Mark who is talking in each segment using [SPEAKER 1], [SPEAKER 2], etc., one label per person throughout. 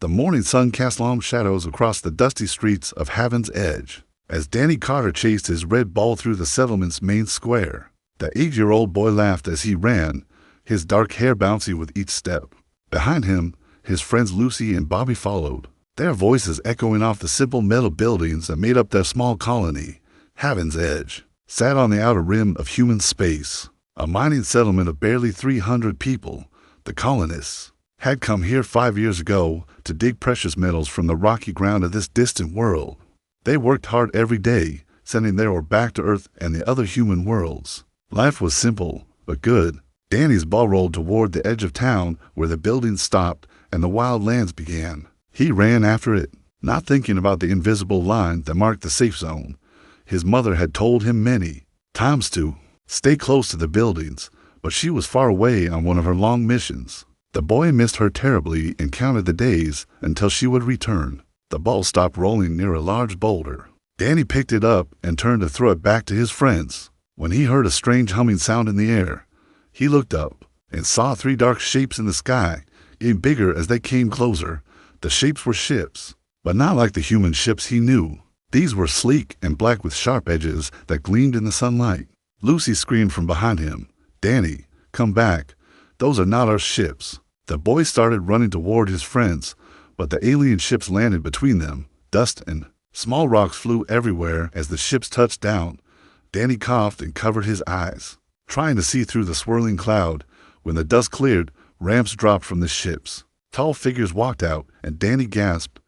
[SPEAKER 1] The morning sun cast long shadows across the dusty streets of Heaven's Edge as Danny Carter chased his red ball through the settlement's main square. The 8-year-old boy laughed as he ran, his dark hair bouncy with each step. Behind him, his friends Lucy and Bobby followed, their voices echoing off the simple metal buildings that made up their small colony. Heaven's Edge sat on the outer rim of human space, a mining settlement of barely 300 people. The colonists had come here 5 years ago to dig precious metals from the rocky ground of this distant world. They worked hard every day, sending their ore back to Earth and the other human worlds. Life was simple, but good. Danny's ball rolled toward the edge of town where the buildings stopped and the wild lands began. He ran after it, not thinking about the invisible line that marked the safe zone. His mother had told him many times to stay close to the buildings, but she was far away on one of her long missions. The boy missed her terribly and counted the days until she would return. The ball stopped rolling near a large boulder. Danny picked it up and turned to throw it back to his friends, when he heard a strange humming sound in the air. He looked up and saw 3 dark shapes in the sky, getting bigger as they came closer. The shapes were ships, but not like the human ships he knew. These were sleek and black with sharp edges that gleamed in the sunlight. Lucy screamed from behind him, "Danny, come back. Those are not our ships." The boy started running toward his friends, but the alien ships landed between them. Dust and small rocks flew everywhere as the ships touched down. Danny coughed and covered his eyes, trying to see through the swirling cloud. When the dust cleared, ramps dropped from the ships. Tall figures walked out, and Danny gasped.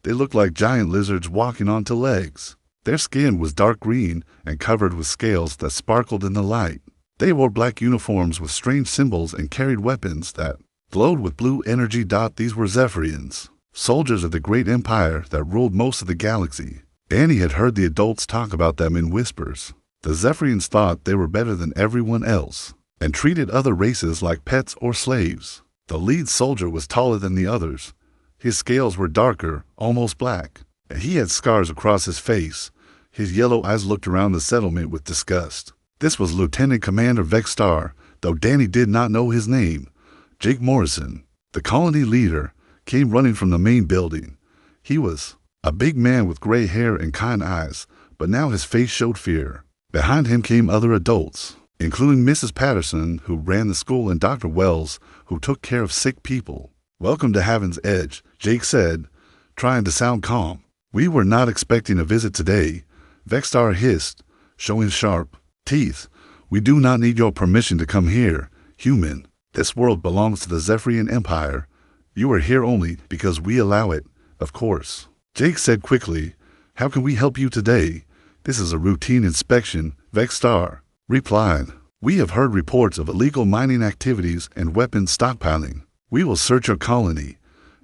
[SPEAKER 1] They looked like giant lizards walking onto legs. Their skin was dark green and covered with scales that sparkled in the light. They wore black uniforms with strange symbols and carried weapons that glowed with blue energy. These were Zephyrians, soldiers of the great empire that ruled most of the galaxy. Danny had heard the adults talk about them in whispers. The Zephyrians thought they were better than everyone else and treated other races like pets or slaves. The lead soldier was taller than the others. His scales were darker, almost black, and he had scars across his face. His yellow eyes looked around the settlement with disgust. This was Lieutenant Commander Vexstar, though Danny did not know his name. Jake Morrison, the colony leader, came running from the main building. He was a big man with gray hair and kind eyes, but now his face showed fear. Behind him came other adults, including Mrs. Patterson, who ran the school, and Dr. Wells, who took care of sick people. "Welcome to Heaven's Edge," Jake said, trying to sound calm. "We were not expecting a visit today," Vexstar hissed, showing sharp teeth. "We do not need your permission to come here, human. This world belongs to the Zephyrian Empire. You are here only because we allow it, of course." Jake said quickly, "How can we help you today?" "This is a routine inspection," Vexstar replied. "We have heard reports of illegal mining activities and weapons stockpiling. We will search your colony."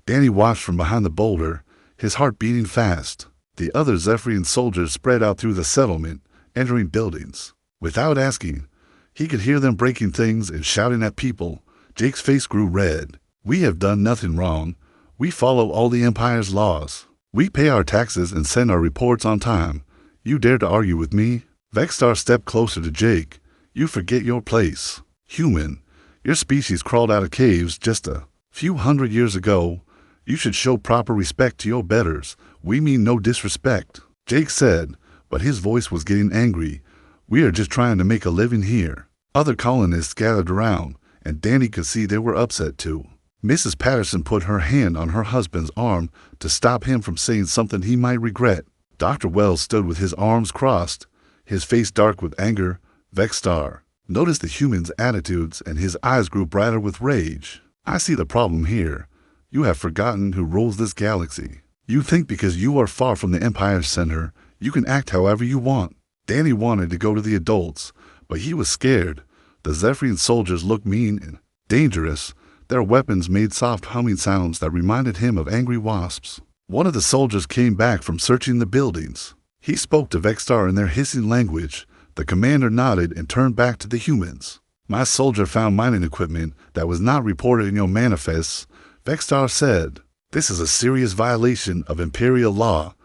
[SPEAKER 1] Danny watched from behind the boulder, his heart beating fast. The other Zephyrian soldiers spread out through the settlement, entering buildings. Without asking, he could hear them breaking things and shouting at people. Jake's face grew red. "We have done nothing wrong. We follow all the Empire's laws. We pay our taxes and send our reports on time. You dare to argue with me?" Vexstar stepped closer to Jake. "You forget your place. Human, your species crawled out of caves just a few hundred years ago. You should show proper respect to your betters. We mean no disrespect," Jake said, but his voice was getting angry. "We are just trying to make a living here." Other colonists gathered around, and Danny could see they were upset too. Mrs. Patterson put her hand on her husband's arm to stop him from saying something he might regret. Dr. Wells stood with his arms crossed, his face dark with anger. Vexstar noticed the human's attitudes, and his eyes grew brighter with rage. "I see the problem here. You have forgotten who rules this galaxy. You think because you are far from the Empire's center, you can act however you want." Danny wanted to go to the adults, but he was scared. The Zephyrian soldiers looked mean and dangerous. Their weapons made soft humming sounds that reminded him of angry wasps. One of the soldiers came back from searching the buildings. He spoke to Vexstar in their hissing language. The commander nodded and turned back to the humans. "My soldier found mining equipment that was not reported in your manifests," Vexstar said. "This is a serious violation of Imperial law.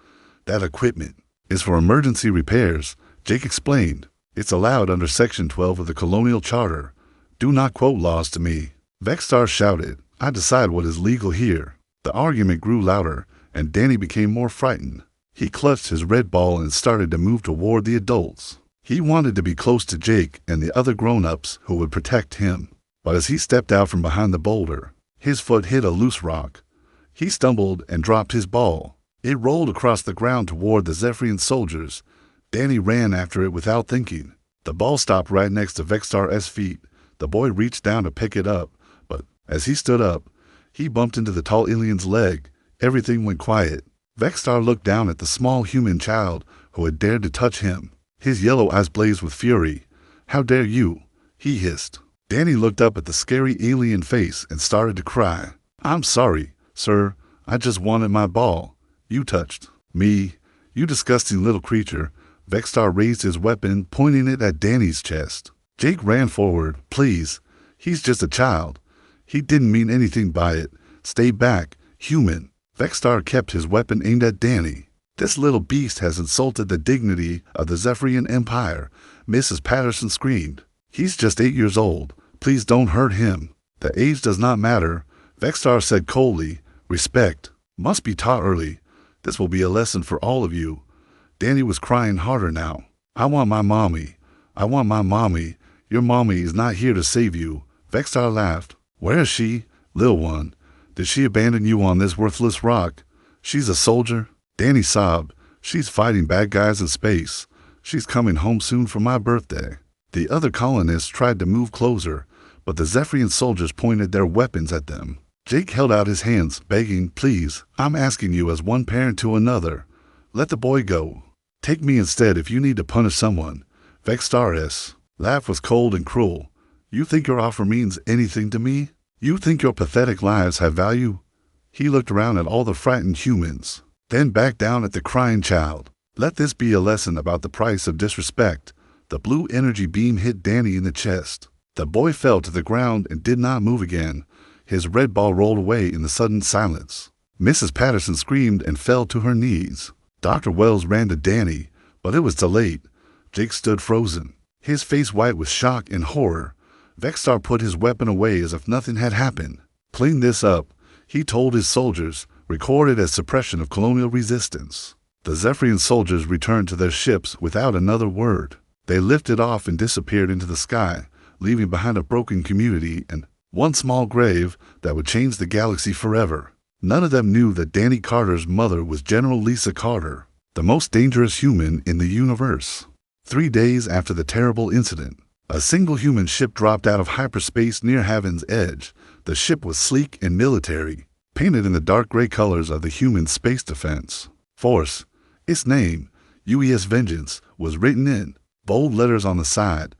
[SPEAKER 1] That equipment is for emergency repairs," Jake explained. "It's allowed under Section 12 of the Colonial Charter. Do not quote laws to me." Vexstar shouted, "I decide what is legal here." The argument grew louder, and Danny became more frightened. He clutched his red ball and started to move toward the adults. He wanted to be close to Jake and the other grown-ups who would protect him. But as he stepped out from behind the boulder, his foot hit a loose rock. He stumbled and dropped his ball. It rolled across the ground toward the Zephyrian soldiers. Danny ran after it without thinking. The ball stopped right next to Vexstar's feet. The boy reached down to pick it up, but as he stood up, he bumped into the tall alien's leg. Everything went quiet. Vexstar looked down at the small human child who had dared to touch him. His yellow eyes blazed with fury. "How dare you?" he hissed. Danny looked up at the scary alien face and started to cry. "I'm sorry, sir. I just wanted my ball. You touched me, you disgusting little creature." Vexstar raised his weapon, pointing it at Danny's chest. Jake ran forward. "Please, he's just a child. He didn't mean anything by it. Stay back, human." Vexstar kept his weapon aimed at Danny. "This little beast has insulted the dignity of the Zephyrian Empire," Mrs. Patterson screamed. "He's just 8 years old. Please don't hurt him." "The age does not matter," Vexstar said coldly. "Respect must be taught early. This will be a lesson for all of you." Danny was crying harder now. "I want my mommy. I want my mommy. Your mommy is not here to save you." Vexstar laughed. "Where is she, little one? Did she abandon you on this worthless rock? She's a soldier?" Danny sobbed. "She's fighting bad guys in space. She's coming home soon for my birthday." The other colonists tried to move closer, but the Zephyrian soldiers pointed their weapons at them. Jake held out his hands, begging, "Please, I'm asking you as one parent to another. Let the boy go. Take me instead if you need to punish someone." Vexstar's laugh was cold and cruel. "You think your offer means anything to me? You think your pathetic lives have value?" He looked around at all the frightened humans, then back down at the crying child. "Let this be a lesson about the price of disrespect." The blue energy beam hit Danny in the chest. The boy fell to the ground and did not move again. His red ball rolled away in the sudden silence. Mrs. Patterson screamed and fell to her knees. Dr. Wells ran to Danny, but it was too late. Jake stood frozen, his face white with shock and horror. Vexstar put his weapon away as if nothing had happened. "Clean this up," he told his soldiers, recorded as suppression of colonial resistance. The Zephyrian soldiers returned to their ships without another word. They lifted off and disappeared into the sky, leaving behind a broken community and one small grave that would change the galaxy forever. None of them knew that Danny Carter's mother was General Lisa Carter, the most dangerous human in the universe. 3 days after the terrible incident, a single human ship dropped out of hyperspace near Heaven's Edge. The ship was sleek and military, painted in the dark gray colors of the human space defense force. Its name, UES Vengeance, was written in bold letters on the side.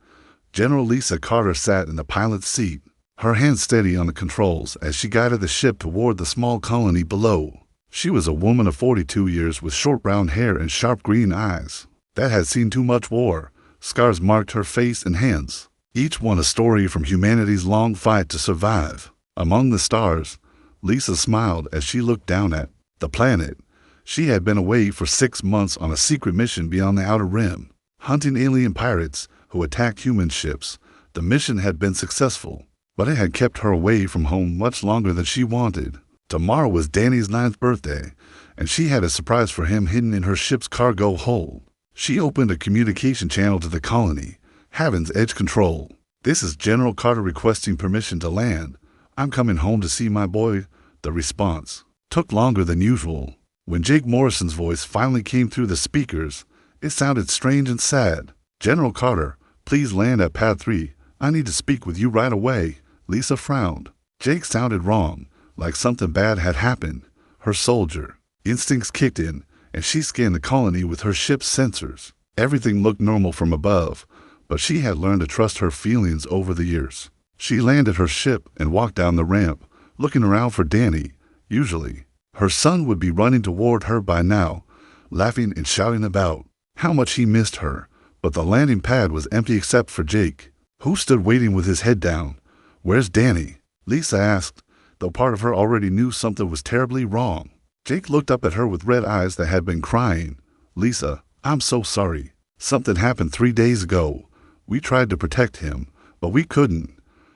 [SPEAKER 1] General Lisa Carter sat in the pilot's seat, her hands steady on the controls as she guided the ship toward the small colony below. She was a woman of 42 years with short brown hair and sharp green eyes that had seen too much war. Scars marked her face and hands, each one a story from humanity's long fight to survive. Among the stars, Lisa smiled as she looked down at the planet. She had been away for 6 months on a secret mission beyond the Outer Rim, hunting alien pirates who attacked human ships. The mission had been successful, but it had kept her away from home much longer than she wanted. Tomorrow was Danny's 9th birthday, and she had a surprise for him hidden in her ship's cargo hold. She opened a communication channel to the colony. Heaven's Edge Control. "This is General Carter requesting permission to land. I'm coming home to see my boy." The response took longer than usual. When Jake Morrison's voice finally came through the speakers, it sounded strange and sad. "General Carter, please land at Pad 3. I need to speak with you right away." Lisa frowned. Jake sounded wrong, like something bad had happened. Her soldier instincts kicked in, and she scanned the colony with her ship's sensors. Everything looked normal from above, but she had learned to trust her feelings over the years. She landed her ship and walked down the ramp, looking around for Danny. Usually, her son would be running toward her by now, laughing and shouting about how much he missed her. But the landing pad was empty except for Jake, who stood waiting with his head down. "Where's Danny?" Lisa asked, though part of her already knew something was terribly wrong. Jake looked up at her with red eyes that had been crying. "Lisa, I'm so sorry. Something happened 3 days ago. We tried to protect him, but we couldn't."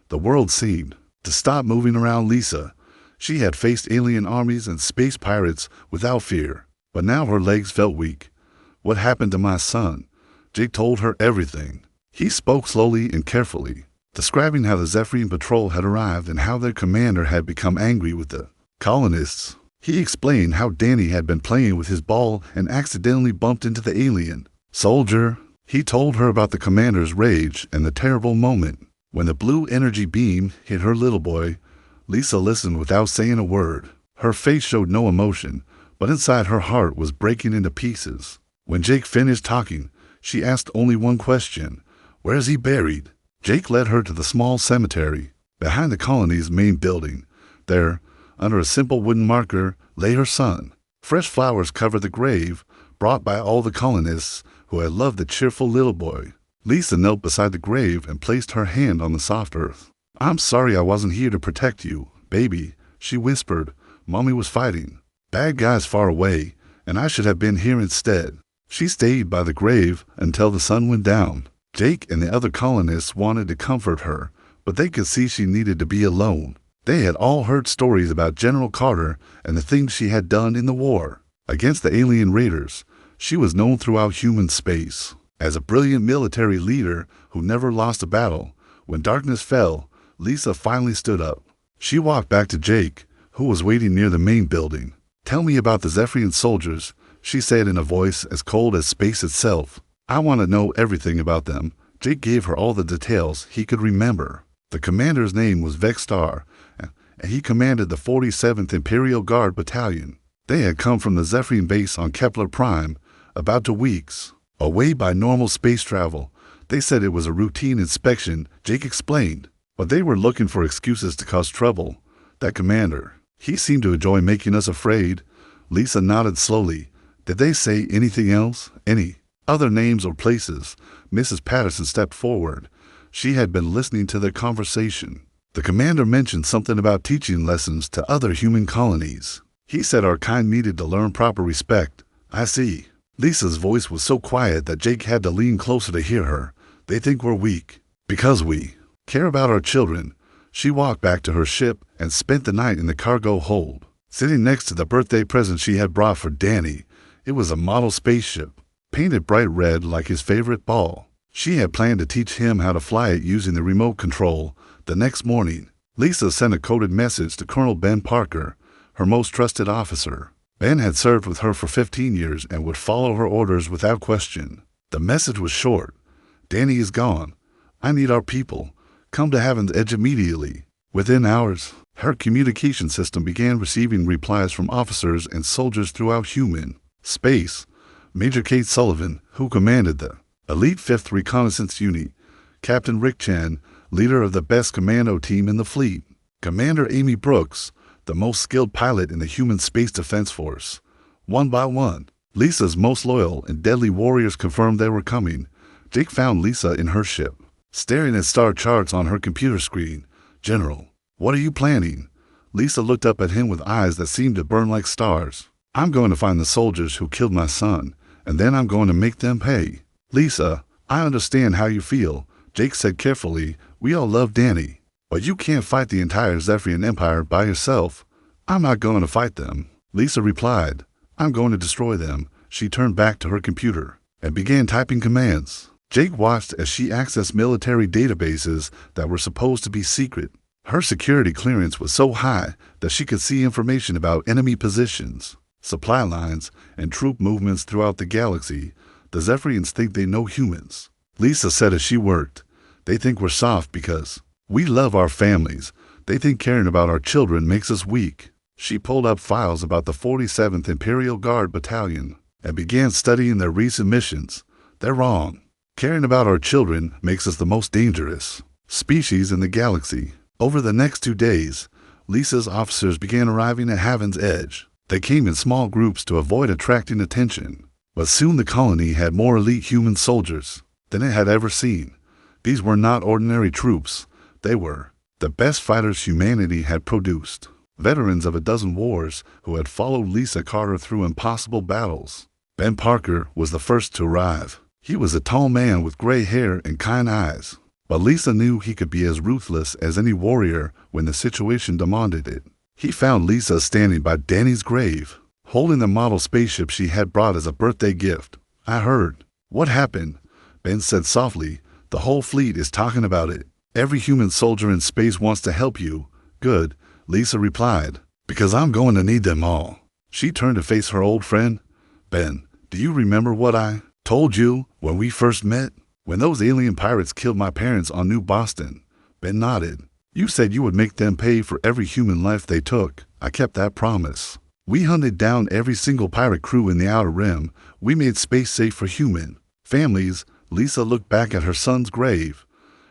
[SPEAKER 1] The world seemed to stop moving around Lisa. She had faced alien armies and space pirates without fear, but now her legs felt weak. "What happened to my son?" Jake told her everything. He spoke slowly and carefully, describing how the Zephyrian patrol had arrived and how their commander had become angry with the colonists. He explained how Danny had been playing with his ball and accidentally bumped into the alien soldier. He told her about the commander's rage and the terrible moment when the blue energy beam hit her little boy. Lisa listened without saying a word. Her face showed no emotion, but inside her heart was breaking into pieces. When Jake finished talking, she asked only one question: "Where is he buried?" Jake led her to the small cemetery behind the colony's main building. There, under a simple wooden marker, lay her son. Fresh flowers covered the grave, brought by all the colonists who had loved the cheerful little boy. Lisa knelt beside the grave and placed her hand on the soft earth. "I'm sorry I wasn't here to protect you, baby," she whispered. "Mommy was fighting bad guys far away, and I should have been here instead." She stayed by the grave until the sun went down. Jake and the other colonists wanted to comfort her, but they could see she needed to be alone. They had all heard stories about General Carter and the things she had done in the war against the alien raiders. She was known throughout human space as a brilliant military leader who never lost a battle. When darkness fell, Lisa finally stood up. She walked back to Jake, who was waiting near the main building. "Tell me about the Zephyrian soldiers," she said in a voice as cold as space itself. "I want to know everything about them." Jake gave her all the details he could remember. The commander's name was Vexstar, and he commanded the 47th Imperial Guard Battalion. They had come from the Zephyrian base on Kepler Prime, about 2 weeks away by normal space travel. They said it was a routine inspection, Jake explained, but they were looking for excuses to cause trouble. "That commander, he seemed to enjoy making us afraid." Lisa nodded slowly. "Did they say anything else? Any other names or places?" Mrs. Patterson stepped forward. She had been listening to their conversation. "The commander mentioned something about teaching lessons to other human colonies. He said our kind needed to learn proper respect." "I see." Lisa's voice was so quiet that Jake had to lean closer to hear her. "They think we're weak because we care about our children." She walked back to her ship and spent the night in the cargo hold, sitting next to the birthday present she had brought for Danny. It was a model spaceship, painted bright red like his favorite ball. She had planned to teach him how to fly it using the remote control. The next morning, Lisa sent a coded message to Colonel Ben Parker, her most trusted officer. Ben had served with her for 15 years and would follow her orders without question. The message was short: "Danny is gone. I need our people. Come to Heaven's Edge immediately." Within hours, her communication system began receiving replies from officers and soldiers throughout human space. Major Kate Sullivan, who commanded the elite 5th Reconnaissance Unit; Captain Rick Chan, leader of the best commando team in the fleet; Commander Amy Brooks, the most skilled pilot in the human space defense force. One by one, Lisa's most loyal and deadly warriors confirmed they were coming. Jake found Lisa in her ship, staring at star charts on her computer screen. "General, what are you planning?" Lisa looked up at him with eyes that seemed to burn like stars. "I'm going to find the soldiers who killed my son, and then I'm going to make them pay." "Lisa, I understand how you feel," Jake said carefully. "We all love Danny, but you can't fight the entire Zephyrian Empire by yourself." "I'm not going to fight them," Lisa replied. "I'm going to destroy them." She turned back to her computer and began typing commands. Jake watched as she accessed military databases that were supposed to be secret. Her security clearance was so high that she could see information about enemy positions, supply lines, and troop movements throughout the galaxy. "The Zephyrians think they know humans," Lisa said as she worked. "They think we're soft because we love our families. They think caring about our children makes us weak." She pulled up files about the 47th Imperial Guard Battalion and began studying their recent missions. "They're wrong. Caring about our children makes us the most dangerous species in the galaxy." Over the next 2 days, Lisa's officers began arriving at Heaven's Edge. They came in small groups to avoid attracting attention, but soon the colony had more elite human soldiers than it had ever seen. These were not ordinary troops. They were the best fighters humanity had produced, veterans of a dozen wars who had followed Lisa Carter through impossible battles. Ben Parker was the first to arrive. He was a tall man with gray hair and kind eyes, but Lisa knew he could be as ruthless as any warrior when the situation demanded it. He found Lisa standing by Danny's grave, holding the model spaceship she had brought as a birthday gift. I heard. What happened? Ben said softly. The whole fleet is talking about it. Every human soldier in space wants to help you. Good, Lisa replied, because I'm going to need them all. She turned to face her old friend. Ben, do you remember what I told you when we first met? When those alien pirates killed my parents on New Boston? Ben nodded. You said you would make them pay for every human life they took. I kept that promise. We hunted down every single pirate crew in the Outer Rim. We made space safe for human families. Lisa looked back at her son's grave.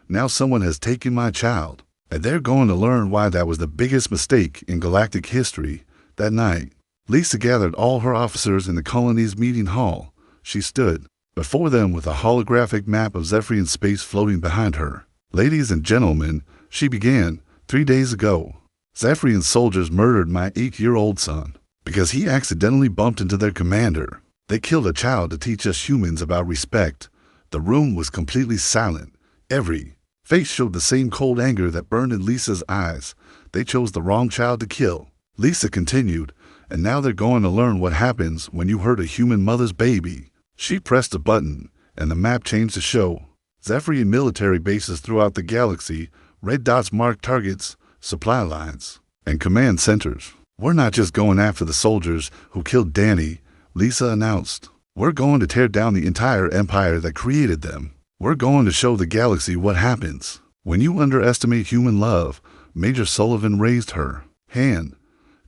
[SPEAKER 1] Now someone has taken my child, and they're going to learn why that was the biggest mistake in galactic history. That night, Lisa gathered all her officers in the colony's meeting hall. She stood before them with a holographic map of Zephyrian space floating behind her. Ladies and gentlemen, she began, 3 days ago, Zephyrian soldiers murdered my 8-year-old son because he accidentally bumped into their commander. They killed a child to teach us humans about respect. The room was completely silent. Every face showed the same cold anger that burned in Lisa's eyes. They chose the wrong child to kill. Lisa continued, and now they're going to learn what happens when you hurt a human mother's baby. She pressed a button, and the map changed to show Zephyrian military bases throughout the galaxy. Red dots marked targets, supply lines, and command centers. We're not just going after the soldiers who killed Danny, Lisa announced. We're going to tear down the entire empire that created them. We're going to show the galaxy what happens when you underestimate human love. Major Sullivan raised her hand.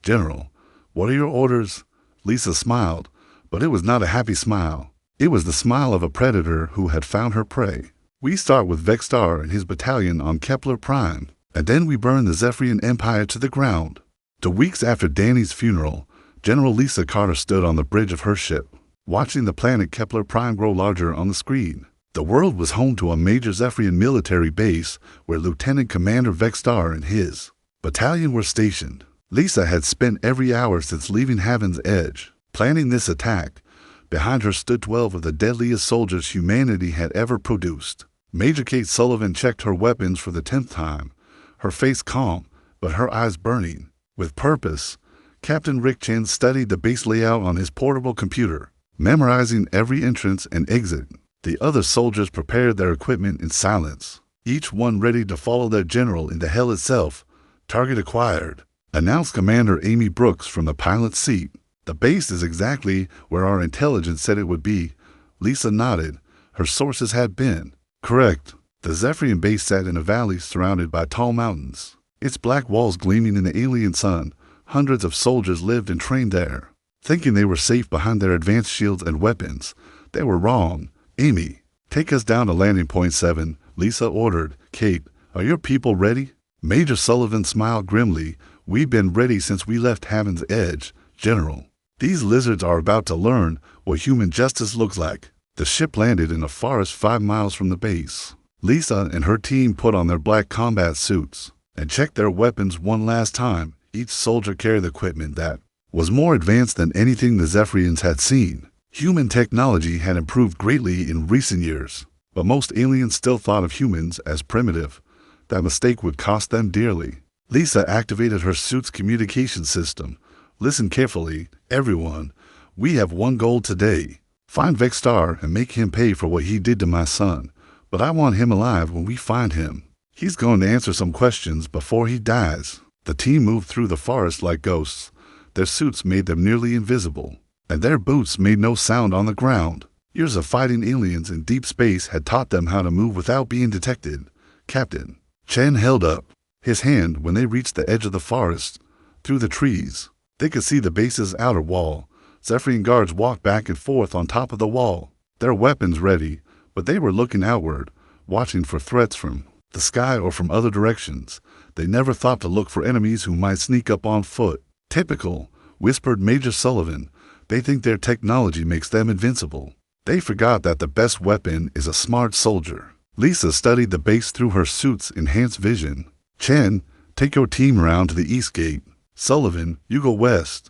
[SPEAKER 1] General, what are your orders? Lisa smiled, but it was not a happy smile. It was the smile of a predator who had found her prey. We start with Vexstar and his battalion on Kepler Prime, and then we burn the Zephyrian Empire to the ground. 2 weeks after Danny's funeral, General Lisa Carter stood on the bridge of her ship, watching the planet Kepler Prime grow larger on the screen. The world was home to a major Zephyrian military base where Lieutenant Commander Vexstar and his battalion were stationed. Lisa had spent every hour since leaving Heaven's Edge planning this attack. Behind her stood 12 of the deadliest soldiers humanity had ever produced. Major Kate Sullivan checked her weapons for the 10th time, her face calm, but her eyes burning with purpose. Captain Rick Chen studied the base layout on his portable computer, memorizing every entrance and exit. The other soldiers prepared their equipment in silence, each one ready to follow their general into hell itself. Target acquired, announced Commander Amy Brooks from the pilot's seat. The base is exactly where our intelligence said it would be. Lisa nodded. Her sources had been correct. The Zephyrian base sat in a valley surrounded by tall mountains, its black walls gleaming in the alien sun. Hundreds of soldiers lived and trained there, thinking they were safe behind their advanced shields and weapons. They were wrong. Amy, take us down to landing point 7, Lisa ordered. Kate, are your people ready? Major Sullivan smiled grimly. We've been ready since we left Heaven's Edge, General. These lizards are about to learn what human justice looks like. The ship landed in a forest 5 miles from the base. Lisa and her team put on their black combat suits and checked their weapons one last time. Each soldier carried equipment that was more advanced than anything the Zephyrians had seen. Human technology had improved greatly in recent years, but most aliens still thought of humans as primitive. That mistake would cost them dearly. Lisa activated her suit's communication system. Listen carefully, everyone. We have one goal today. Find Vexstar and make him pay for what he did to my son. But I want him alive when we find him. He's going to answer some questions before he dies. The team moved through the forest like ghosts. Their suits made them nearly invisible, and their boots made no sound on the ground. Years of fighting aliens in deep space had taught them how to move without being detected. Captain Chen held up his hand when they reached the edge of the forest. Through the trees, they could see the base's outer wall. Zephyrian guards walked back and forth on top of the wall, their weapons ready, but they were looking outward, watching for threats from the sky or from other directions. They never thought to look for enemies who might sneak up on foot. Typical, whispered Major Sullivan. They think their technology makes them invincible. They forgot that the best weapon is a smart soldier. Lisa studied the base through her suit's enhanced vision. Chen, take your team around to the east gate. Sullivan, you go west.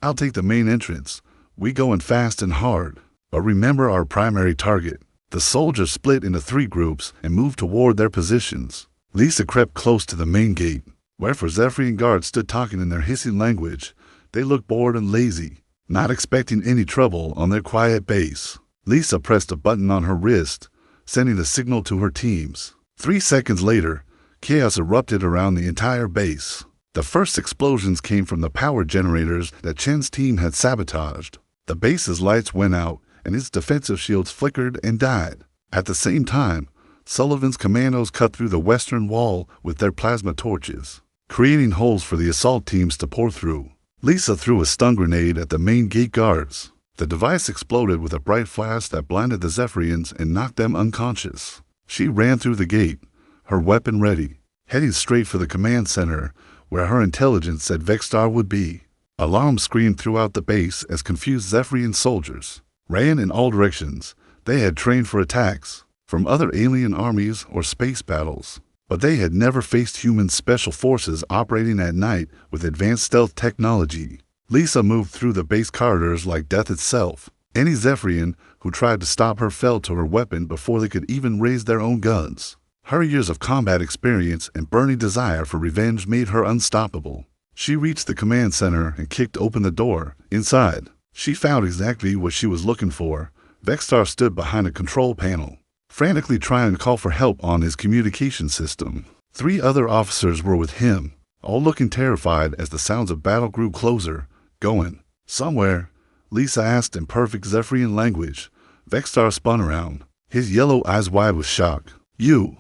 [SPEAKER 1] I'll take the main entrance. We going fast and hard. But remember our primary target. The soldiers split into 3 groups and moved toward their positions. Lisa crept close to the main gate. Wherefore Zephyrian guards stood talking in their hissing language. They looked bored and lazy, not expecting any trouble on their quiet base. Lisa pressed a button on her wrist, sending a signal to her teams. 3 seconds later, chaos erupted around the entire base. The first explosions came from the power generators that Chen's team had sabotaged. The base's lights went out, and its defensive shields flickered and died. At the same time, Sullivan's commandos cut through the western wall with their plasma torches, creating holes for the assault teams to pour through. Lisa threw a stun grenade at the main gate guards. The device exploded with a bright flash that blinded the Zephyrians and knocked them unconscious. She ran through the gate, her weapon ready, heading straight for the command center, where her intelligence said Vexstar would be. Alarms screamed throughout the base as confused Zephyrian soldiers ran in all directions. They had trained for attacks from other alien armies or space battles, but they had never faced human special forces operating at night with advanced stealth technology. Lisa moved through the base corridors like death itself. Any Zephyrian who tried to stop her fell to her weapon before they could even raise their own guns. Her years of combat experience and burning desire for revenge made her unstoppable. She reached the command center and kicked open the door. Inside, she found exactly what she was looking for. Vexstar stood behind a control panel, frantically trying to call for help on his communication system. 3 other officers were with him, all looking terrified as the sounds of battle grew closer. Going somewhere? Lisa asked in perfect Zephyrian language. Vexstar spun around, his yellow eyes wide with shock. You!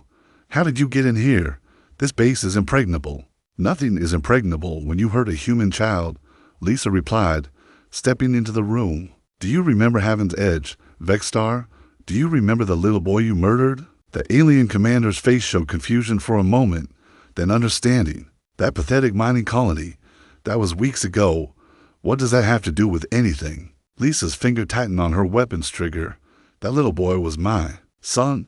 [SPEAKER 1] How did you get in here? This base is impregnable. Nothing is impregnable when you hurt a human child, Lisa replied, stepping into the room. Do you remember Heaven's Edge, Vexstar? Do you remember the little boy you murdered? The alien commander's face showed confusion for a moment, then understanding. That pathetic mining colony, that was weeks ago. What does that have to do with anything? Lisa's finger tightened on her weapon's trigger. That little boy was my son.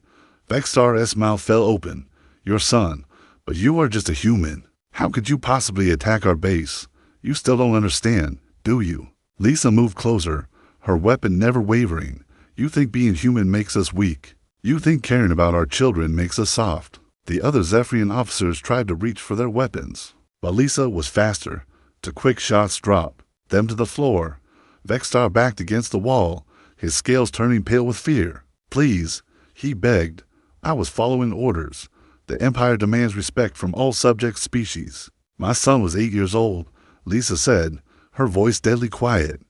[SPEAKER 1] Vexstar's mouth fell open. Your son, but you are just a human. How could you possibly attack our base? You still don't understand, do you? Lisa moved closer, her weapon never wavering. You think being human makes us weak. You think caring about our children makes us soft. The other Zephyrian officers tried to reach for their weapons, but Lisa was faster. 2 quick shots dropped them to the floor. Vexstar backed against the wall, his scales turning pale with fear. Please, he begged. I was following orders. The Empire demands respect from all subject species. My son was 8 years old, Lisa said, her voice deadly quiet.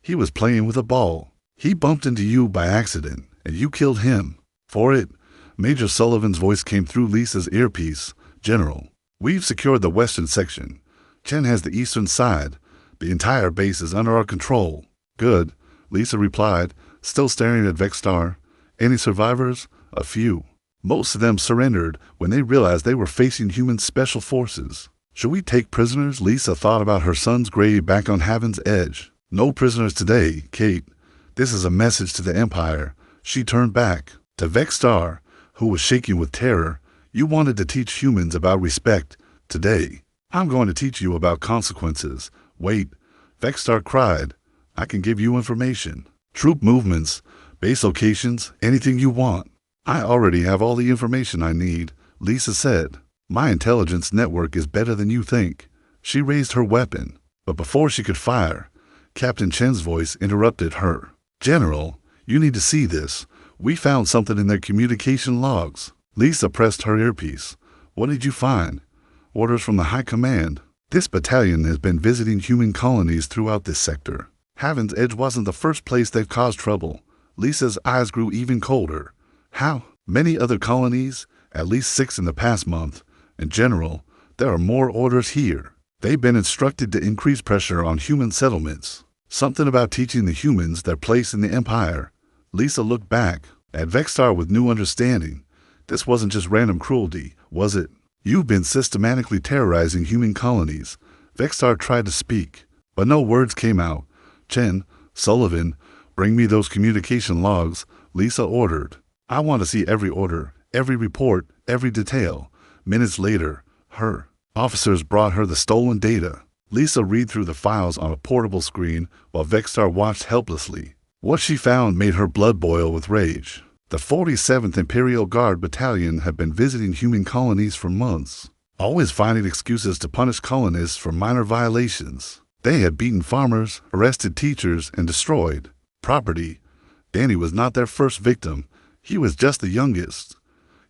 [SPEAKER 1] He was playing with a ball. He bumped into you by accident, and you killed him. For it, Major Sullivan's voice came through Lisa's earpiece. General, we've secured the western section. Chen has the eastern side. The entire base is under our control. Good, Lisa replied, still staring at Vexstar. Any survivors? A few. Most of them surrendered when they realized they were facing human special forces. Should we take prisoners? Lisa thought about her son's grave back on Heaven's Edge. No prisoners today, Kate. This is a message to the Empire. She turned back to Vexstar, who was shaking with terror. You wanted to teach humans about respect. Today, I'm going to teach you about consequences. Wait, Vexstar cried. I can give you information. Troop movements, base locations, anything you want. I already have all the information I need, Lisa said. My intelligence network is better than you think. She raised her weapon, but before she could fire, Captain Chen's voice interrupted her. General, you need to see this. We found something in their communication logs. Lisa pressed her earpiece. What did you find? Orders from the High Command. This battalion has been visiting human colonies throughout this sector. Heaven's Edge wasn't the first place they've caused trouble. Lisa's eyes grew even colder. How? Many other colonies? At least 6 in the past month. In general, there are more orders here. They've been instructed to increase pressure on human settlements. Something about teaching the humans their place in the Empire. Lisa looked back at Vexstar with new understanding. This wasn't just random cruelty, was it? You've been systematically terrorizing human colonies. Vexstar tried to speak, but no words came out. Chen, Sullivan, bring me those communication logs, Lisa ordered. I want to see every order, every report, every detail. Minutes later, her officers brought her the stolen data. Lisa read through the files on a portable screen while Vexstar watched helplessly. What she found made her blood boil with rage. The 47th Imperial Guard Battalion had been visiting human colonies for months. always finding excuses to punish colonists for minor violations. They had beaten farmers, arrested teachers, and destroyed property. Danny was not their first victim. He was just the youngest.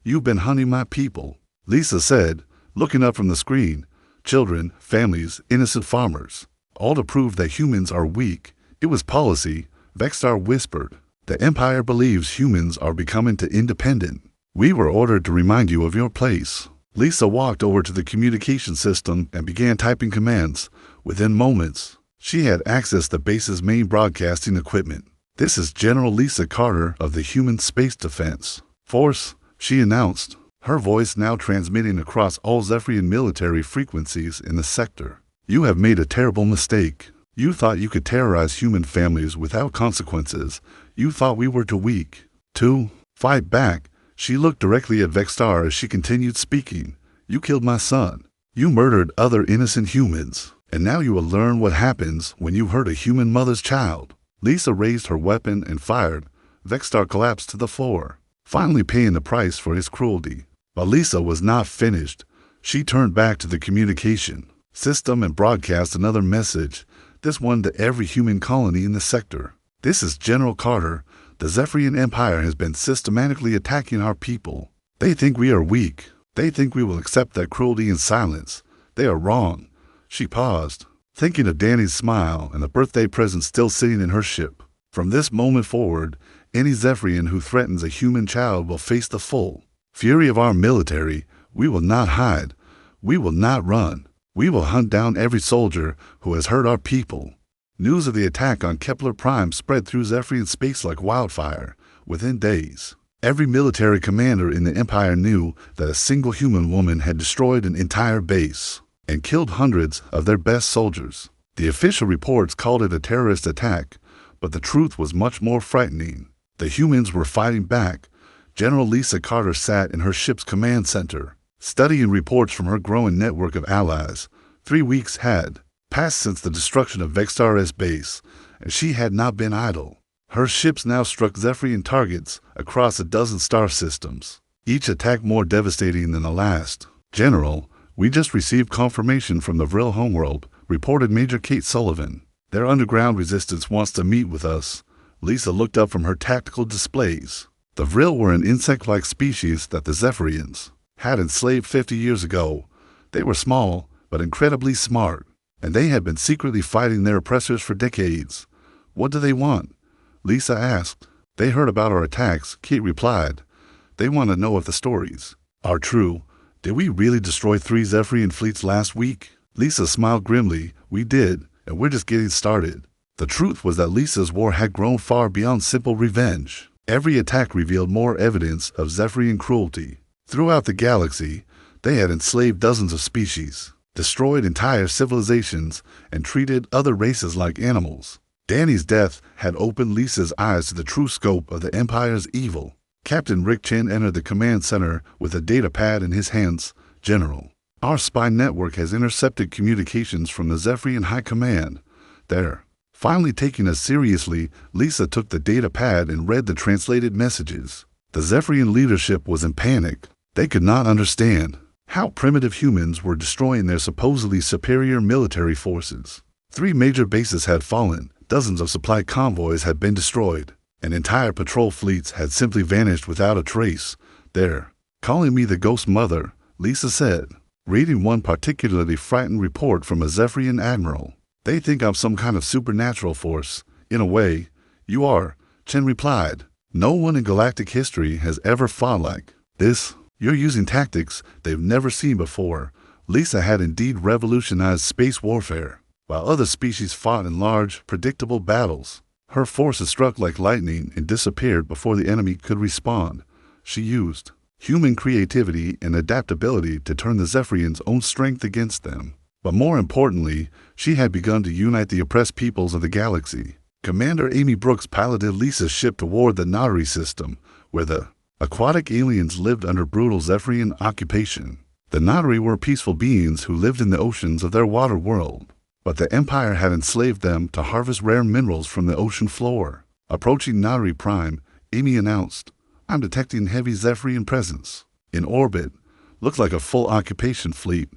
[SPEAKER 1] "You've been hunting my people," Lisa said, looking up from the screen. "Children, families, innocent farmers. All to prove that humans are weak." "It was policy," Vexstar whispered. "The Empire believes humans are becoming too independent. We were ordered to remind you of your place." Lisa walked over to the communication system and began typing commands. Within moments, she had access to the base's main broadcasting equipment. "This is General Lisa Carter of the Human Space Defense Force," she announced, her voice now transmitting across all Zephyrian military frequencies in the sector. "You have made a terrible mistake. You thought you could terrorize human families without consequences. You thought we were too weak to fight back." She looked directly at Vexstar as she continued speaking. "You killed my son. You murdered other innocent humans. And now you will learn what happens when you hurt a human mother's child." Lisa raised her weapon and fired. Vexstar collapsed to the floor, finally paying the price for his cruelty. But Lisa was not finished. She turned back to the communication system and broadcast another message, this one to every human colony in the sector. "This is General Carter. The Zephyrian Empire has been systematically attacking our people. They think we are weak. They think we will accept that cruelty in silence. They are wrong." She paused, thinking of Danny's smile and the birthday present still sitting in her ship. "From this moment forward, any Zephyrian who threatens a human child will face the full fury of our military. We will not hide. We will not run. We will hunt down every soldier who has hurt our people." News of the attack on Kepler Prime spread through Zephyrian space like wildfire. Within days, every military commander in the Empire knew that a single human woman had destroyed an entire base and killed hundreds of their best soldiers. The official reports called it a terrorist attack, but the truth was much more frightening. The humans were fighting back. General Lisa Carter sat in her ship's command center, studying reports from her growing network of allies. 3 weeks had passed since the destruction of Vexstar's base, and she had not been idle. Her ships now struck Zephyrian targets across a dozen star systems, each attack more devastating than the last. "General, we just received confirmation from the Vril homeworld," reported Major Kate Sullivan. "Their underground resistance wants to meet with us." Lisa looked up from her tactical displays. The Vril were an insect-like species that the Zephyrians had enslaved 50 years ago. They were small, but incredibly smart, and they had been secretly fighting their oppressors for decades. "What do they want?" Lisa asked. "They heard about our attacks," Kate replied. "They want to know if the stories are true. Did we really destroy 3 Zephyrian fleets last week?" Lisa smiled grimly. "We did, and we're just getting started." The truth was that Lisa's war had grown far beyond simple revenge. Every attack revealed more evidence of Zephyrian cruelty. Throughout the galaxy, they had enslaved dozens of species, destroyed entire civilizations, and treated other races like animals. Danny's death had opened Lisa's eyes to the true scope of the Empire's evil. Captain Rick Chen entered the command center with a data pad in his hands. "General, our spy network has intercepted communications from the Zephyrian High Command. They're finally taking us seriously." Lisa took the data pad and read the translated messages. The Zephyrian leadership was in panic. They could not understand how primitive humans were destroying their supposedly superior military forces. 3 major bases had fallen, dozens of supply convoys had been destroyed, and entire patrol fleets had simply vanished without a trace. "They're calling me the Ghost Mother," Lisa said, reading one particularly frightened report from a Zephyrian admiral. "They think I'm some kind of supernatural force." "In a way, you are," Chen replied. "No one in galactic history has ever fought like this. You're using tactics they've never seen before." Lisa had indeed revolutionized space warfare. While other species fought in large, predictable battles, her forces struck like lightning and disappeared before the enemy could respond. She used human creativity and adaptability to turn the Zephyrians' own strength against them. But more importantly, she had begun to unite the oppressed peoples of the galaxy. Commander Amy Brooks piloted Lisa's ship toward the Narration system, where the aquatic aliens lived under brutal Zephyrian occupation. The Narration were peaceful beings who lived in the oceans of their water world, but the Empire had enslaved them to harvest rare minerals from the ocean floor. Approaching Narration Prime, Amy announced, "I'm detecting heavy Zephyrian presence in orbit." Looked like a full occupation fleet.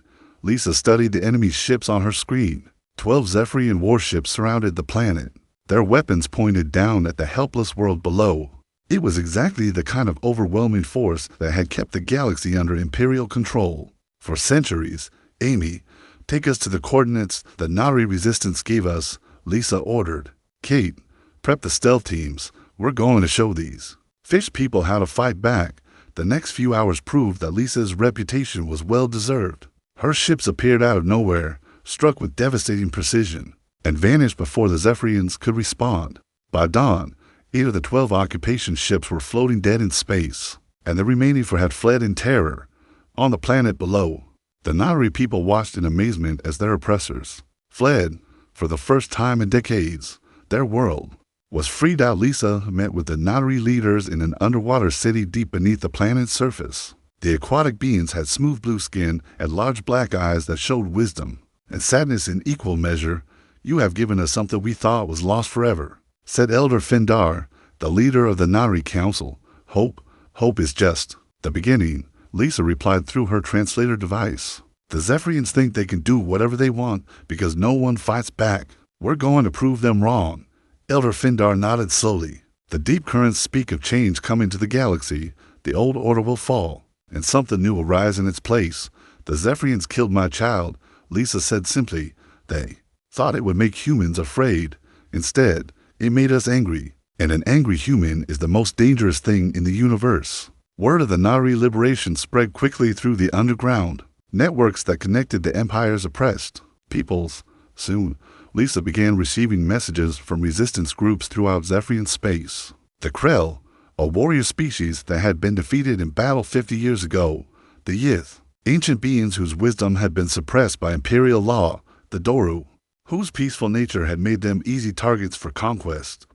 [SPEAKER 1] Lisa studied the enemy ships on her screen. 12 Zephyrian warships surrounded the planet, their weapons pointed down at the helpless world below. It was exactly the kind of overwhelming force that had kept the galaxy under Imperial control. For centuries, Amy, take us to the coordinates the Nari resistance gave us, Lisa ordered. Kate, prep the stealth teams. We're going to show these fish people how to fight back. The next few hours proved that Lisa's reputation was well-deserved. Her ships appeared out of nowhere, struck with devastating precision, and vanished before the Zephyrians could respond. By dawn, 8 of the 12 occupation ships were floating dead in space, and the remaining 4 had fled in terror. On the planet below, the Nari people watched in amazement as their oppressors fled. For the first time in decades, their world was freed out. Lisa met with the Nari leaders in an underwater city deep beneath the planet's surface. The aquatic beings had smooth blue skin and large black eyes that showed wisdom and sadness in equal measure. You have given us something we thought was lost forever, said Elder Findar, the leader of the Nari Council. Hope is just the beginning, Lisa replied through her translator device. The Zephyrians think they can do whatever they want because no one fights back. We're going to prove them wrong. Elder Findar nodded slowly. The deep currents speak of change coming to the galaxy. The old order will fall, and something new will rise in its place. The Zephyrians killed my child, Lisa said simply. They thought it would make humans afraid. Instead, it made us angry, and an angry human is the most dangerous thing in the universe. Word of the Nari liberation spread quickly through the underground networks that connected the Empire's oppressed peoples. Soon, Lisa began receiving messages from resistance groups throughout Zephyrian space. The Krell, a warrior species that had been defeated in battle 50 years ago. The Yith, ancient beings whose wisdom had been suppressed by Imperial law. The Doru, whose peaceful nature had made them easy targets for conquest.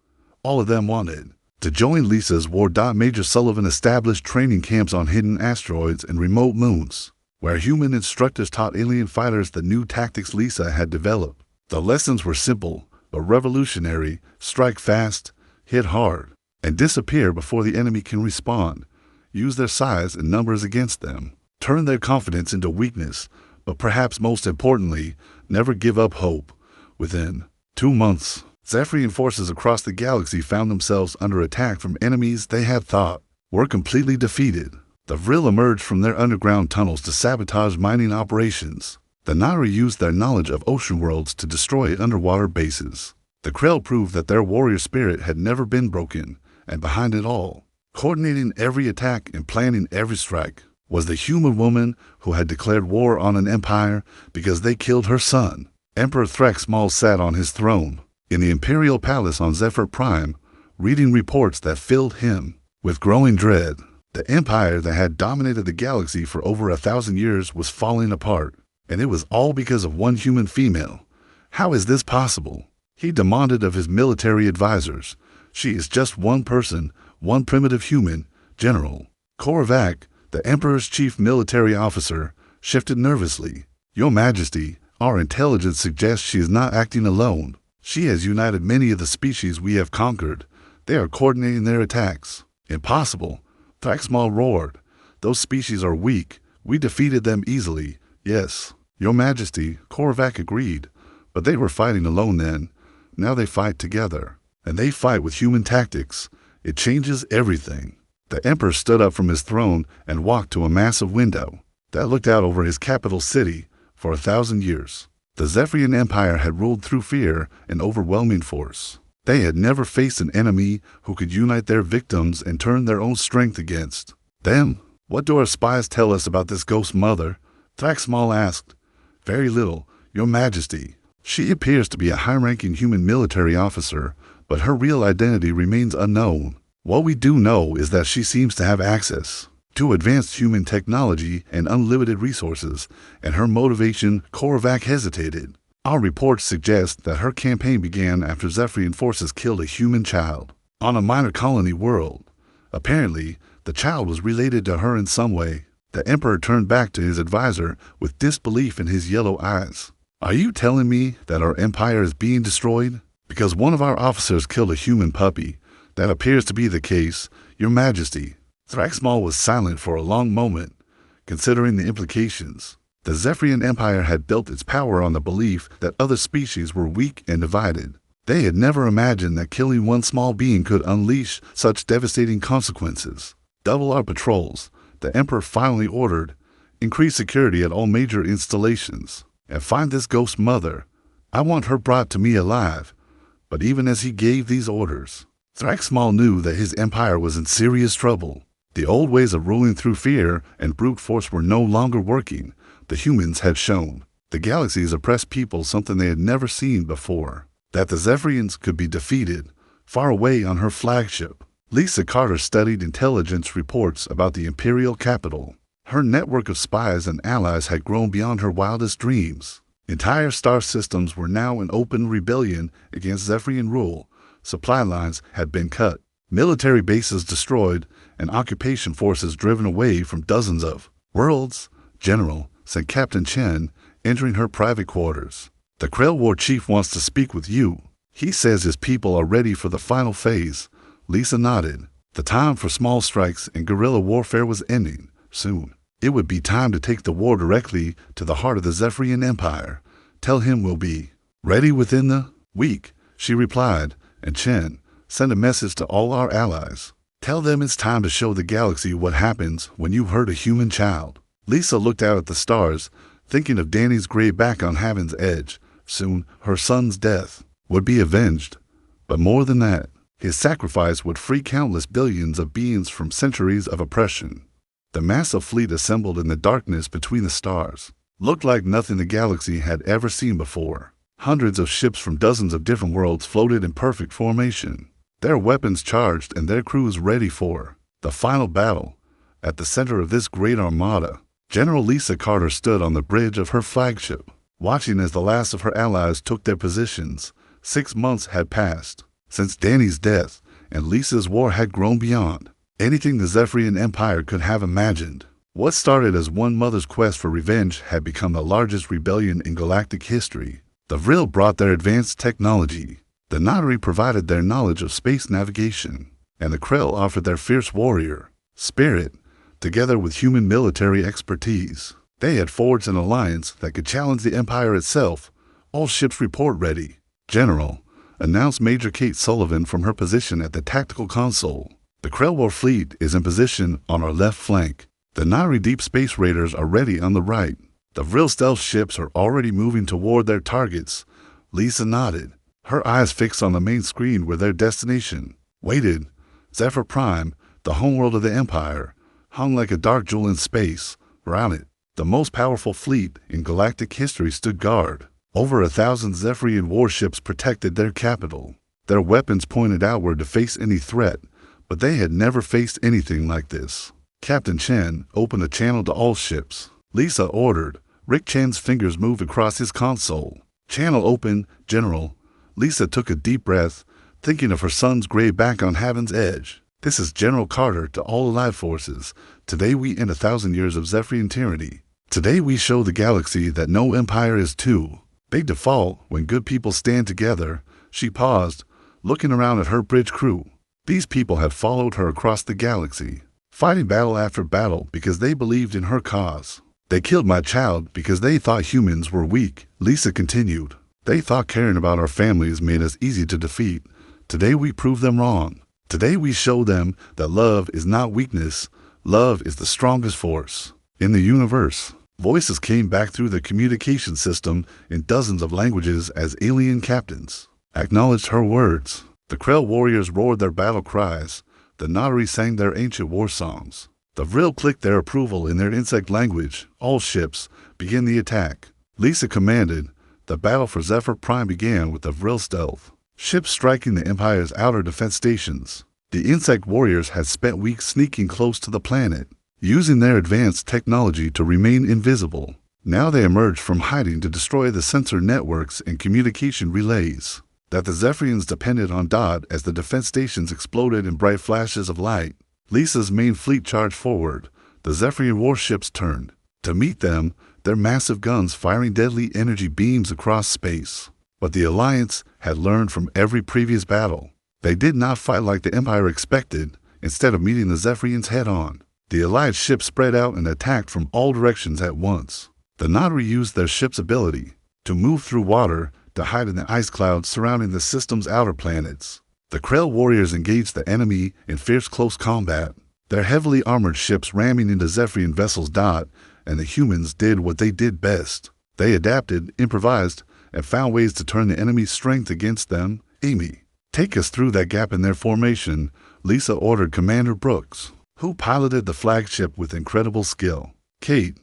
[SPEAKER 1] All of them wanted to join Lisa's war. Major Sullivan established training camps on hidden asteroids and remote moons, where human instructors taught alien fighters the new tactics Lisa had developed. The lessons were simple but revolutionary: strike fast, hit hard, and disappear before the enemy can respond. Use their size and numbers against them. Turn their confidence into weakness, but perhaps most importantly, never give up hope. Within 2 months, Zephyrian forces across the galaxy found themselves under attack from enemies they had thought were completely defeated. The Vril emerged from their underground tunnels to sabotage mining operations. The Nari used their knowledge of ocean worlds to destroy underwater bases. The Krell proved that their warrior spirit had never been broken, and behind it all, coordinating every attack and planning every strike, was the human woman who had declared war on an empire because they killed her son. Emperor Thraxmal sat on his throne in the Imperial Palace on Zephyr Prime, reading reports that filled him with growing dread. The empire that had dominated the galaxy for over 1,000 years was falling apart, and it was all because of one human female. How is this possible? He demanded of his military advisors. She is just one person, one primitive human. General Korvac, the Emperor's chief military officer, shifted nervously. Your Majesty, our intelligence suggests she is not acting alone. She has united many of the species we have conquered. They are coordinating their attacks. Impossible. Thraxmal roared. Those species are weak. We defeated them easily. Yes, Your Majesty, Korvac agreed. But they were fighting alone then. Now they fight together. And they fight with human tactics. It changes everything. The Emperor stood up from his throne and walked to a massive window that looked out over his capital city. For 1,000 years, the Zephyrian Empire had ruled through fear and overwhelming force. They had never faced an enemy who could unite their victims and turn their own strength against them. What do our spies tell us about this ghost mother? Thraxmal asked. Very little, Your Majesty. She appears to be a high-ranking human military officer, but her real identity remains unknown. What we do know is that she seems to have access to advanced human technology and unlimited resources, and her motivation. Korvac hesitated. Our reports suggest that her campaign began after Zephyrian forces killed a human child on a minor colony world. Apparently, the child was related to her in some way. The Emperor turned back to his advisor with disbelief in his yellow eyes. Are you telling me that our empire is being destroyed because one of our officers killed a human puppy? That appears to be the case, Your Majesty. Thraxmal was silent for a long moment. considering the implications. The Zephyrian Empire had built its power on the belief that other species were weak and divided. They had never imagined that killing one small being could unleash such devastating consequences. Double our patrols, the Emperor finally ordered. Increase security at all major installations. And find this ghost mother. I want her brought to me alive. But even as he gave these orders, Thraxmal knew that his empire was in serious trouble. The old ways of ruling through fear and brute force were no longer working. The humans had shown the galaxy's oppressed people something they had never seen before. That the Zephyrians could be defeated, far away on her flagship. Lisa Carter studied intelligence reports about the Imperial capital. Her network of spies and allies had grown beyond her wildest dreams. Entire star systems were now in open rebellion against Zephyrian rule. Supply lines had been cut, military bases destroyed, and occupation forces driven away from dozens of worlds. General, said Captain Chen, entering her private quarters. The Krell War Chief wants to speak with you. He says his people are ready for the final phase. Lisa nodded. The time for small strikes and guerrilla warfare was ending. Soon, it would be time to take the war directly to the heart of the Zephyrian Empire. Tell him we'll be ready within the week, she replied, and Chen, send a message to all our allies. Tell them it's time to show the galaxy what happens when you hurt a human child. Lisa looked out at the stars, thinking of Danny's gray back on Heaven's Edge. Soon, her son's death would be avenged. But more than that, his sacrifice would free countless billions of beings from centuries of oppression. The massive fleet assembled in the darkness between the stars looked like nothing the galaxy had ever seen before. Hundreds of ships from dozens of different worlds floated in perfect formation, their weapons charged and their crews ready for the final battle. At the center of this great armada, General Lisa Carter stood on the bridge of her flagship, watching as the last of her allies took their positions. 6 months had passed since Danny's death, and Lisa's war had grown beyond anything the Zephyrian Empire could have imagined. What started as one mother's quest for revenge had become the largest rebellion in galactic history. The Vril brought their advanced technology, the Notary provided their knowledge of space navigation, and the Krell offered their fierce warrior spirit, together with human military expertise. They had forged an alliance that could challenge the Empire itself. All ships report ready. General, announced Major Kate Sullivan from her position at the tactical console. The Krell War fleet is in position on our left flank. The Nari deep space raiders are ready on the right. The Vril stealth ships are already moving toward their targets. Lisa nodded, her eyes fixed on the main screen where their destination waited. Zephyr Prime, the homeworld of the Empire, hung like a dark jewel in space. Around it, the most powerful fleet in galactic history stood guard. Over 1,000 Zephyrian warships protected their capital, their weapons pointed outward to face any threat, but they had never faced anything like this. Captain Chen opened a channel to all ships. Lisa ordered. Rick Chen's fingers moved across his console. Channel open, General. Lisa took a deep breath, thinking of her son's gray back on Heaven's Edge. This is General Carter to all alive forces. Today we end 1,000 years of Zephyrian tyranny. Today we show the galaxy that no empire is too big to fall when good people stand together. She paused, looking around at her bridge crew. These people had followed her across the galaxy, fighting battle after battle because they believed in her cause. They killed my child because they thought humans were weak, Lisa continued. They thought caring about our families made us easy to defeat. Today we prove them wrong. Today we show them that love is not weakness. Love is the strongest force in the universe. Voices came back through the communication system in dozens of languages as alien captains acknowledged her words. The Krell warriors roared their battle cries. The Notary sang their ancient war songs. The Vril clicked their approval in their insect language. All ships, begin the attack. Lisa commanded. The battle for Zephyr Prime began with the Vril stealth ships striking the Empire's outer defense stations. The insect warriors had spent weeks sneaking close to the planet, using their advanced technology to remain invisible. Now they emerged from hiding to destroy the sensor networks and communication relays that the Zephyrians depended on. As the defense stations exploded in bright flashes of light, Lisa's main fleet charged forward. The Zephyrian warships turned to meet them, their massive guns firing deadly energy beams across space. But the Alliance had learned from every previous battle. They did not fight like the Empire expected. Instead of meeting the Zephyrians head-on, The Allied ships spread out and attacked from all directions at once. The Notary used their ship's ability to move through water to hide in the ice clouds surrounding the system's outer planets. The Krell warriors engaged the enemy in fierce close combat, their heavily armored ships ramming into Zephyrian vessels. And the humans did what they did best. They adapted, improvised, and found ways to turn the enemy's strength against them. Amy, take us through that gap in their formation, Lisa ordered Commander Brooks, who piloted the flagship with incredible skill. Kate,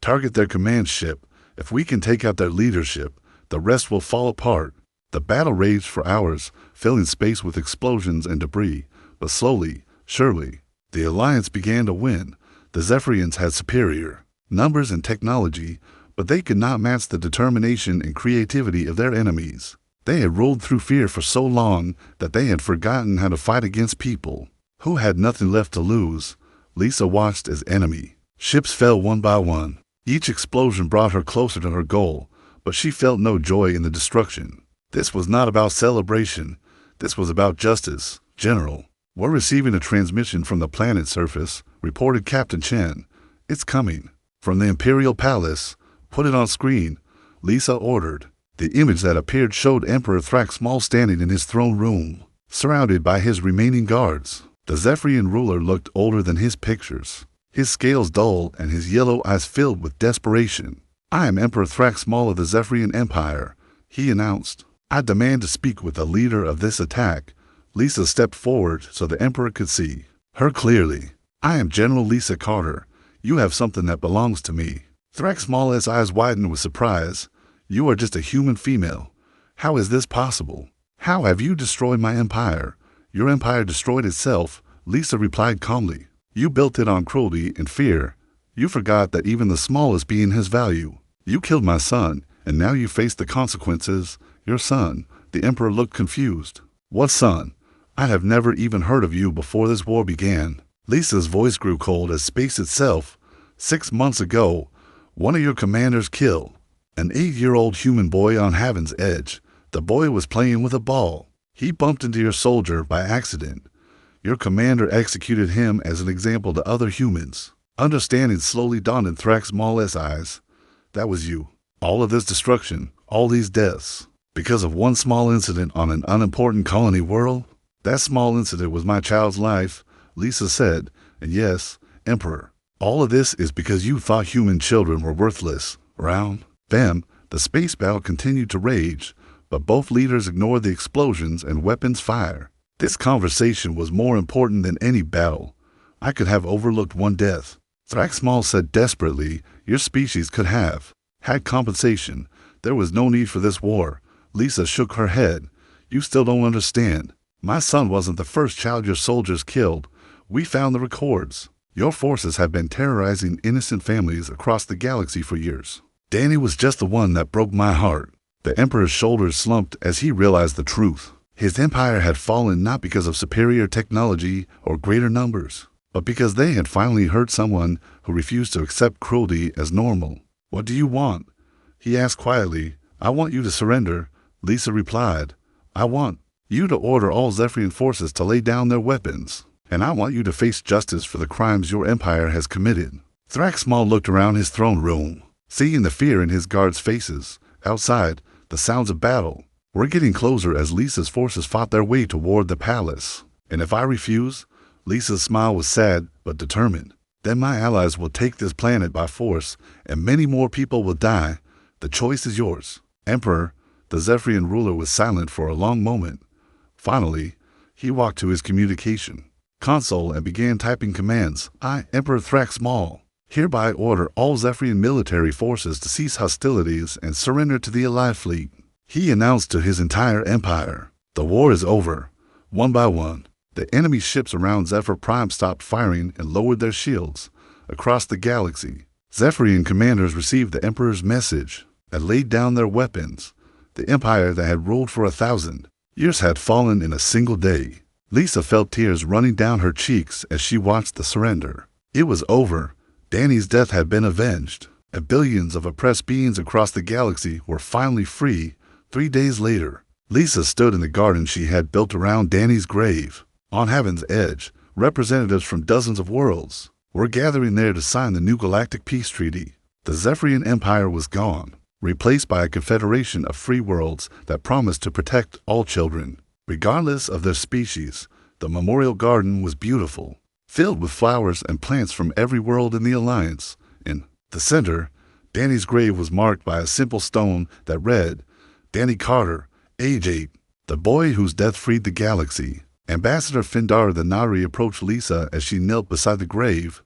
[SPEAKER 1] target their command ship. If we can take out their leadership, the rest will fall apart. The battle raged for hours, filling space with explosions and debris, but slowly, surely, the Alliance began to win. The Zephyrians had superior numbers and technology, but they could not match the determination and creativity of their enemies. They had ruled through fear for so long that they had forgotten how to fight against people who had nothing left to lose. Lisa watched as enemy ships fell one by one. Each explosion brought her closer to her goal, but she felt no joy in the destruction. This was not about celebration. This was about justice. General, we're receiving a transmission from the planet's surface, reported Captain Chen. It's coming from the Imperial Palace. Put it on screen, Lisa ordered. The image that appeared showed Emperor Thraxmal standing in his throne room, surrounded by his remaining guards. The Zephyrian ruler looked older than his pictures, his scales dull and his yellow eyes filled with desperation. I am Emperor Thraxmal of the Zephyrian Empire, he announced. I demand to speak with the leader of this attack. Lisa stepped forward so the Emperor could see her clearly. I am General Lisa Carter. You have something that belongs to me. Thraxmal's eyes widened with surprise. You are just a human female. How is this possible? How have you destroyed my empire? Your empire destroyed itself, Lisa replied calmly. You built it on cruelty and fear. You forgot that even the smallest being has value. You killed my son, and now you face the consequences. Your son. The Emperor looked confused. What son? I have never even heard of you before this war began. Lisa's voice grew cold as space itself. 6 months ago, one of your commanders killed an 8-year-old human boy on Heaven's Edge. The boy was playing with a ball. He bumped into your soldier by accident. Your commander executed him as an example to other humans. Understanding slowly dawned in Thraxmal's eyes. That was you. All of this destruction, all these deaths, because of one small incident on an unimportant colony world? That small incident was my child's life, Lisa said. And yes, Emperor, all of this is because you thought human children were worthless. Round them, the space battle continued to rage, but both leaders ignored the explosions and weapons fire. This conversation was more important than any battle. I could have overlooked one death. Thraxmal said desperately. Your species could have had compensation. There was no need for this war. Lisa shook her head. You still don't understand. My son wasn't the first child your soldiers killed. We found the records. Your forces have been terrorizing innocent families across the galaxy for years. Danny was just the one that broke my heart. The Emperor's shoulders slumped as he realized the truth. His empire had fallen not because of superior technology or greater numbers, but because they had finally hurt someone who refused to accept cruelty as normal. What do you want? He asked quietly. I want you to surrender, Lisa replied. I want you to order all Zephyrian forces to lay down their weapons, and I want you to face justice for the crimes your empire has committed. Thraxmal looked around his throne room, seeing the fear in his guards' faces. Outside, the sounds of battle were getting closer as Lisa's forces fought their way toward the palace. And if I refuse, Lisa's smile was sad but determined, then my allies will take this planet by force, and many more people will die. The choice is yours. Emperor, the Zephyrian ruler was silent for a long moment. Finally, he walked to his communication console and began typing commands. I, Emperor Thraxmal, hereby order all Zephyrian military forces to cease hostilities and surrender to the Allied fleet. He announced to his entire empire. The war is over. One by one, the enemy ships around Zephyr Prime stopped firing and lowered their shields. Across the galaxy, Zephyrian commanders received the Emperor's message and laid down their weapons. The empire that had ruled for 1,000 years had fallen in a single day. Lisa felt tears running down her cheeks as she watched the surrender. It was over. Danny's death had been avenged, and billions of oppressed beings across the galaxy were finally free. 3 days later, Lisa stood in the garden she had built around Danny's grave. On Heaven's Edge, representatives from dozens of worlds were gathering there to sign the new Galactic Peace Treaty. The Zephyrian Empire was gone, replaced by a confederation of free worlds that promised to protect all children, regardless of their species. The memorial garden was beautiful, filled with flowers and plants from every world in the Alliance. In the center, Danny's grave was marked by a simple stone that read, Danny Carter, age 8, the boy whose death freed the galaxy. Ambassador Findar the Nari approached Lisa as she knelt beside the grave.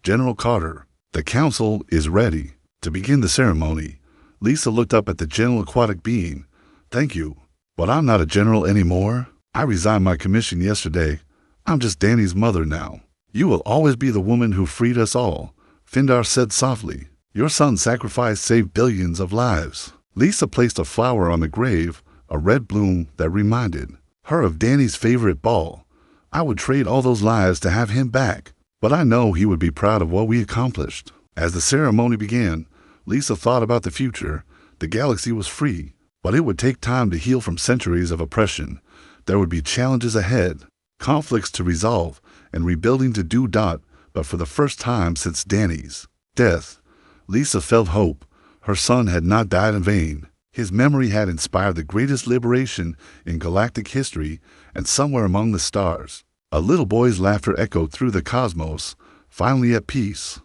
[SPEAKER 1] General Carter, the council is ready to begin the ceremony. Lisa looked up at the gentle aquatic being. Thank you, but I'm not a general anymore. I resigned my commission yesterday. I'm just Danny's mother now. You will always be the woman who freed us all, Findar said softly. Your son's sacrifice saved billions of lives. Lisa placed a flower on the grave, a red bloom that reminded her of Danny's favorite ball. I would trade all those lives to have him back, but I know he would be proud of what we accomplished. As the ceremony began, Lisa thought about the future. The galaxy was free, but it would take time to heal from centuries of oppression. There would be challenges ahead, conflicts to resolve, and rebuilding to do. But for the first time since Danny's death, Lisa felt hope. Her son had not died in vain. His memory had inspired the greatest liberation in galactic history, and somewhere among the stars, a little boy's laughter echoed through the cosmos, finally at peace.